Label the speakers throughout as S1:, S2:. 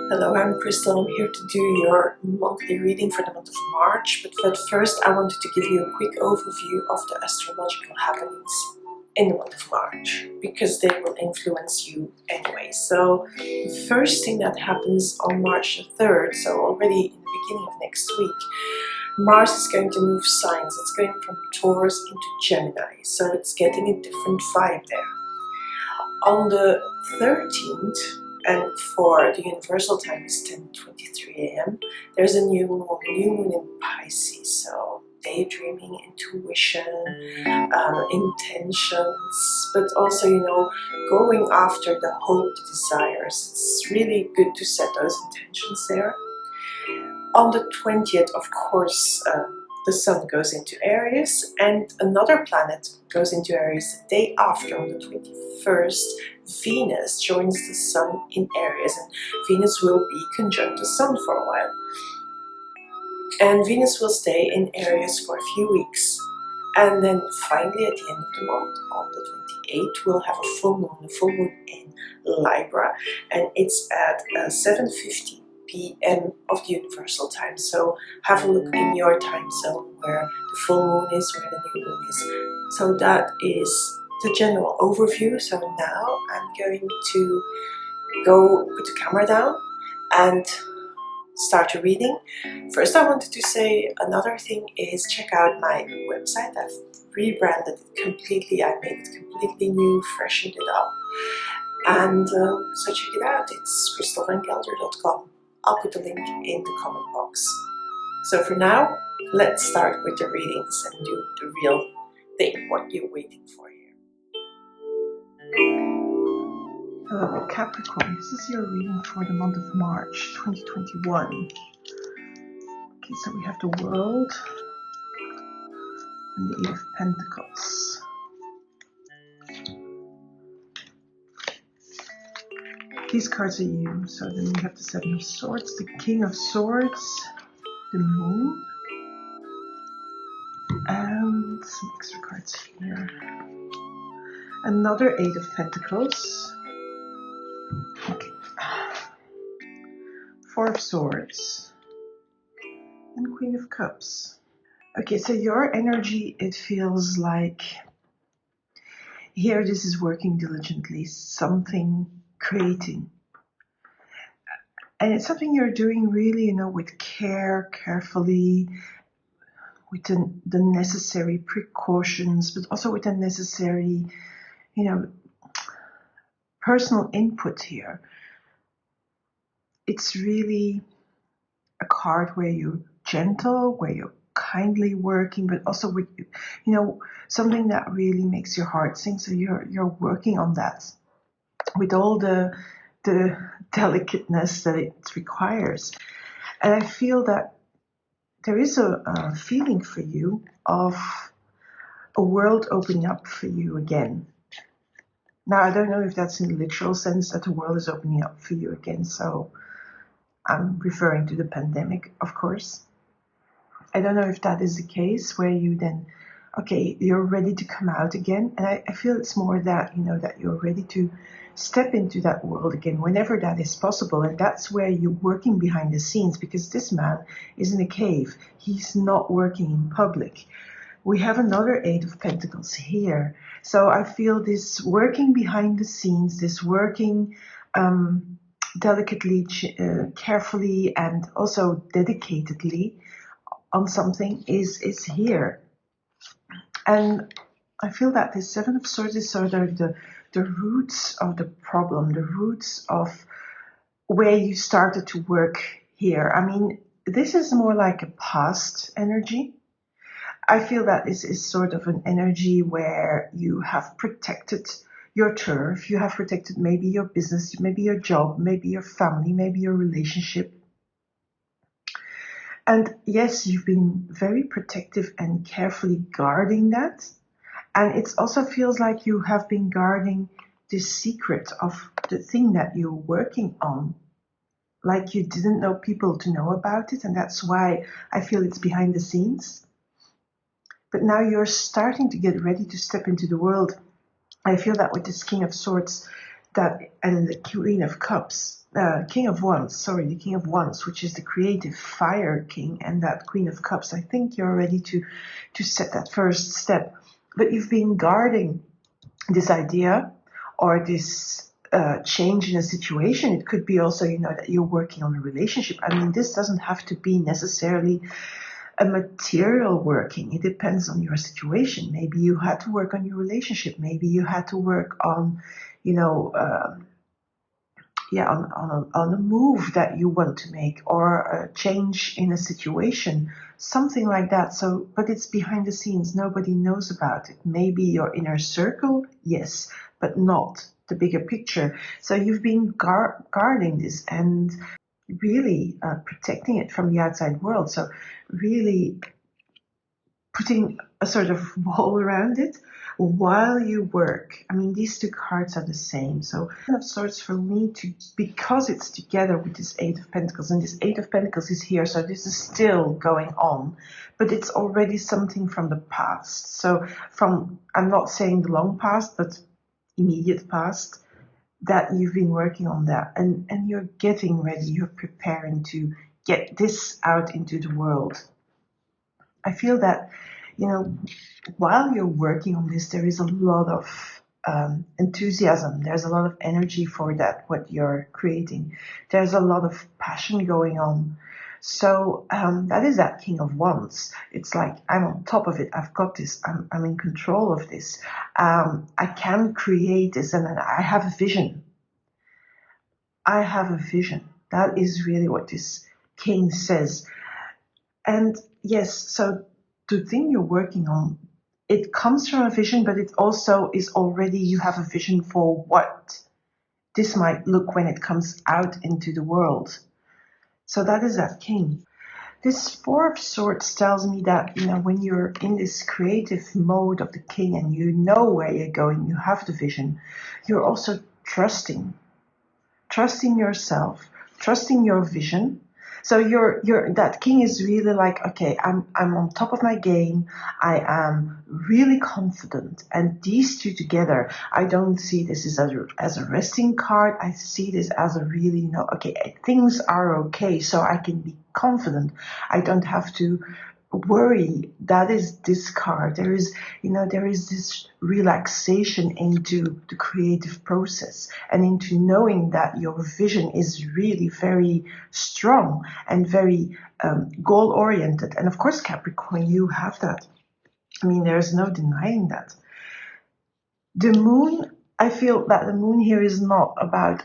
S1: Hello, I'm Christel. I'm here to do your monthly reading for the month of March. But first, I wanted to give you a quick overview of the astrological happenings in the month of March, because they will influence you anyway. So the first thing that happens on March the 3rd, so already in the beginning of next week, Mars is going to move signs. It's going from Taurus into Gemini, so it's getting a different vibe there. On the 13th, and for the universal time is 10:23 a.m., there's a new moon in Pisces, so daydreaming, intuition, intentions, but also, going after the hope, the desires. It's really good to set those intentions there. On the 20th, of course, the Sun goes into Aries, and another planet goes into Aries the day after. On the 21st, Venus joins the Sun in Aries, and Venus will be conjunct the Sun for a while. And Venus will stay in Aries for a few weeks. And then finally, at the end of the month, on the 28th, we'll have a full moon in Libra, and it's at 7:50 p.m. of the universal time. So have a look in your time zone where the full moon is, where the new moon is. So that is the general overview. So now I'm going to go put the camera down and start a reading. First, I wanted to say another thing is check out my website. I've rebranded it completely. I made it completely new, freshened it up. And so check it out. It's ChristelVanGelder.com. I'll put the link in the comment box. So for now, let's start with the readings and do the real thing, what you're waiting for here.
S2: Hello Capricorn, this is your reading for the month of March 2021. Okay, so we have the World and the Eight of Pentacles. These cards are you, so then we have the Seven of Swords, the King of Swords, the Moon, and some extra cards here. Another Eight of Pentacles. Okay. Four of Swords and Queen of Cups. Okay, so your energy, it feels like here this is working diligently, something creating. And it's something you're doing really, with care, carefully, with the necessary precautions, but also with the necessary, personal input here. It's really a card where you're gentle, where you're kindly working, but also with, something that really makes your heart sing. So you're working on that with all the delicateness that it requires. And I feel that there is a feeling for you of a world opening up for you again. Now, I don't know if that's in the literal sense that the world is opening up for you again. So I'm referring to the pandemic, of course. I don't know if that is the case where you then, okay, you're ready to come out again. And I feel it's more that, that you're ready to step into that world again whenever that is possible. And that's where you're working behind the scenes, because this man is in a cave. He's not working in public. We have another Eight of Pentacles here. So I feel this working behind the scenes, this working delicately, carefully, and also dedicatedly on something is here. And I feel that this Seven of Swords is sort of the roots of the problem, the roots of where you started to work here. I mean, this is more like a past energy. I feel that this is sort of an energy where you have protected your turf, you have protected maybe your business, maybe your job, maybe your family, maybe your relationship. And yes, you've been very protective and carefully guarding that. And it also feels like you have been guarding the secret of the thing that you're working on. Like you didn't know people to know about it. And that's why I feel it's behind the scenes. But now you're starting to get ready to step into the world. I feel that with this King of Swords, that, and the Queen of Cups, King of Wands, sorry, the King of Wands, which is the creative fire king, and that Queen of Cups, I think you're ready to set that first step. But you've been guarding this idea or this change in a situation. It could be also, that you're working on a relationship. I mean, this doesn't have to be necessarily a material working. It depends on your situation. Maybe you had to work on your relationship. Maybe you had to work on, on a move that you want to make, or a change in a situation, something like that. So, but it's behind the scenes. Nobody knows about it. Maybe your inner circle, yes, but not the bigger picture. So you've been guarding this and really protecting it from the outside world. So really putting a sort of wall around it while you work. I mean, these two cards are the same. So of sorts for me because it's together with this Eight of Pentacles, and this Eight of Pentacles is here. So this is still going on, but it's already something from the past. So I'm not saying the long past, but immediate past, that you've been working on that, and you're getting ready, you're preparing to get this out into the world. I feel that, while you're working on this, there is a lot of enthusiasm. There's a lot of energy for that, what you're creating. There's a lot of passion going on. So that is that King of Wands. It's like, I'm on top of it. I've got this. I'm in control of this. I can create this, and I have a vision. I have a vision. That is really what this king says. And yes, so the thing you're working on, it comes from a vision, but it also is already, you have a vision for what this might look when it comes out into the world. So that is that king. This Four of Swords tells me that, when you're in this creative mode of the king and you know where you're going, you have the vision, you're also trusting yourself, trusting your vision. So that king is really like, okay, I'm on top of my game. I am really confident. And these two together, I don't see this as a resting card. I see this as a really, okay, things are okay. So I can be confident. I don't have to worry. That is this card. There is this relaxation into the creative process and into knowing that your vision is really very strong and very goal oriented. And of course, Capricorn, you have that. I mean, there's no denying that. The moon, I feel that the moon here is not about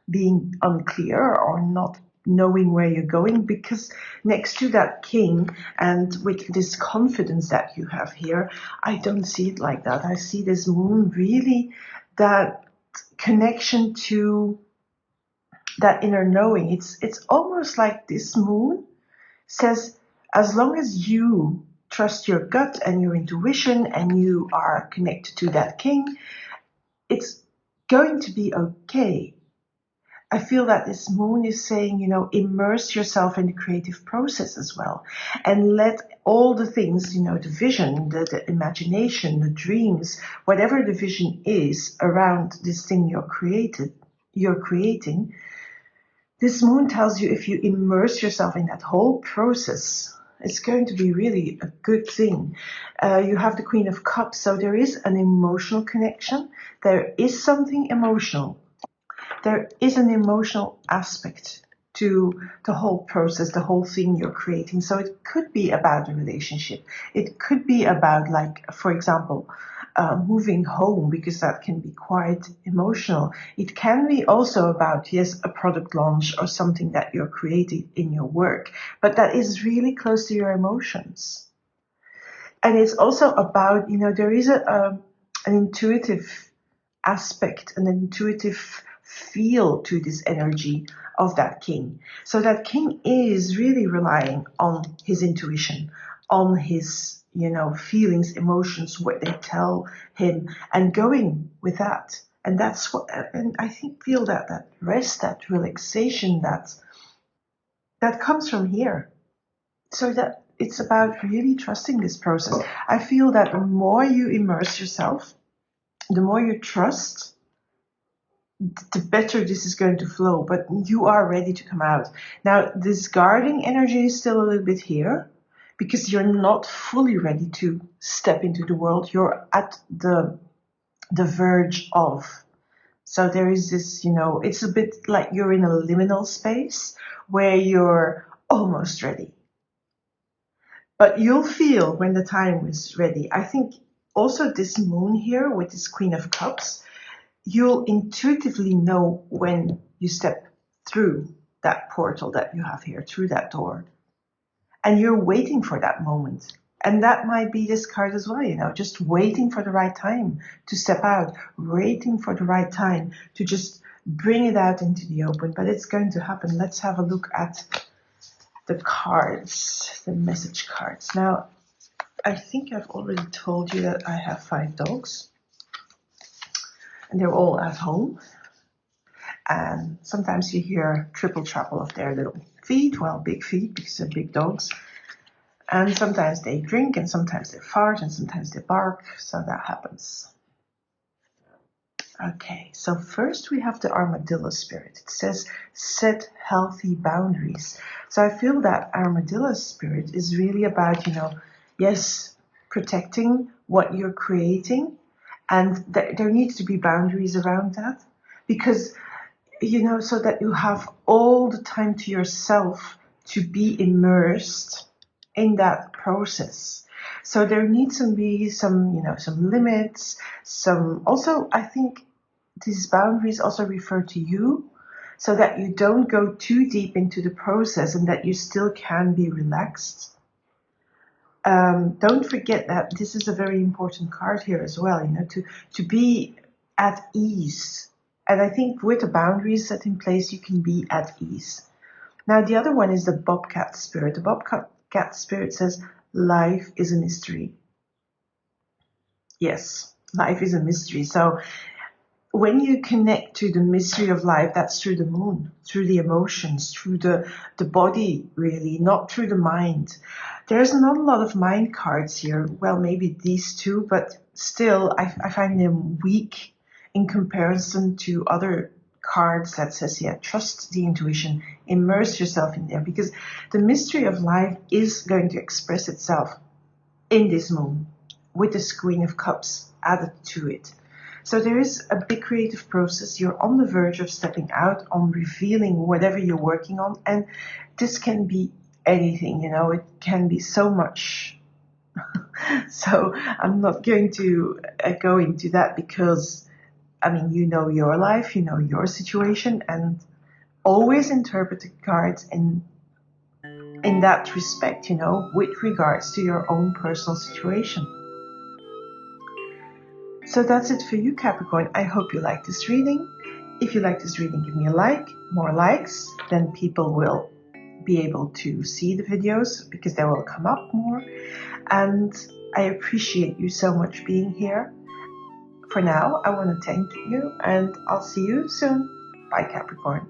S2: being unclear or not knowing where you're going, because next to that king and with this confidence that you have here, I don't see it like that. I see this moon really that connection to that inner knowing. It's almost like this moon says, as long as you trust your gut and your intuition and you are connected to that king, it's going to be okay. I feel that this moon is saying, immerse yourself in the creative process as well, and let all the things, the vision, the imagination, the dreams, whatever the vision is around this thing you're creating. This moon tells you, if you immerse yourself in that whole process, it's going to be really a good thing. You have the Queen of Cups, so there is an emotional connection. There is something emotional. There is an emotional aspect to the whole process, the whole thing you're creating. So it could be about a relationship. It could be about, like, for example, moving home, because that can be quite emotional. It can be also about, yes, a product launch or something that you're creating in your work, but that is really close to your emotions. And it's also about, there is an intuitive aspect, an intuitive feel to this energy of that king. So that king is really relying on his intuition, on his, feelings, emotions, what they tell him, and going with that. And that's what, and I feel that rest, that relaxation, that comes from here. So that it's about really trusting this process. I feel that the more you immerse yourself, the more you trust, the better this is going to flow, but you are ready to come out. Now, this guarding energy is still a little bit here because you're not fully ready to step into the world. You're at the verge of. So there is this, it's a bit like you're in a liminal space where you're almost ready. But you'll feel when the time is ready. I think also this moon here with this Queen of Cups, you'll intuitively know when you step through that portal that you have here, through that door. And you're waiting for that moment. And that might be this card as well, just waiting for the right time to step out, waiting for the right time to just bring it out into the open. But it's going to happen. Let's have a look at the cards, the message cards. Now, I think I've already told you that I have 5 dogs. And they're all at home. And sometimes you hear triple traple of their little feet, well, big feet because they're big dogs. And sometimes they drink, and sometimes they fart, and sometimes they bark, so that happens. Okay, so first we have the Armadillo Spirit. It says, set healthy boundaries. So I feel that Armadillo Spirit is really about, yes, protecting what you're creating, and there needs to be boundaries around that, because so that you have all the time to yourself to be immersed in that process. So there needs to be some limits, also I think these boundaries also refer to you, so that you don't go too deep into the process and that you still can be relaxed. Don't forget that this is a very important card here as well, to be at ease. And I think with the boundaries set in place, you can be at ease. Now, the other one is the Bobcat Spirit. The Bobcat Spirit says, life is a mystery. Yes, life is a mystery. So when you connect to the mystery of life, that's through the moon, through the emotions, through the body, really, not through the mind. There's not a lot of mind cards here. Well, maybe these two, but still, I find them weak in comparison to other cards that says, trust the intuition, immerse yourself in there, because the mystery of life is going to express itself in this moon with the Queen of Cups added to it. So there is a big creative process. You're on the verge of stepping out, on revealing whatever you're working on, and this can be anything, it can be so much. So I'm not going to go into that because your life, your situation, and always interpret the cards in that respect, with regards to your own personal situation. So that's it for you, Capricorn. I hope you like this reading. If you like this reading, give me a like. More likes, then people will be able to see the videos because they will come up more. And I appreciate you so much being here. For now, I want to thank you, and I'll see you soon. Bye, Capricorn.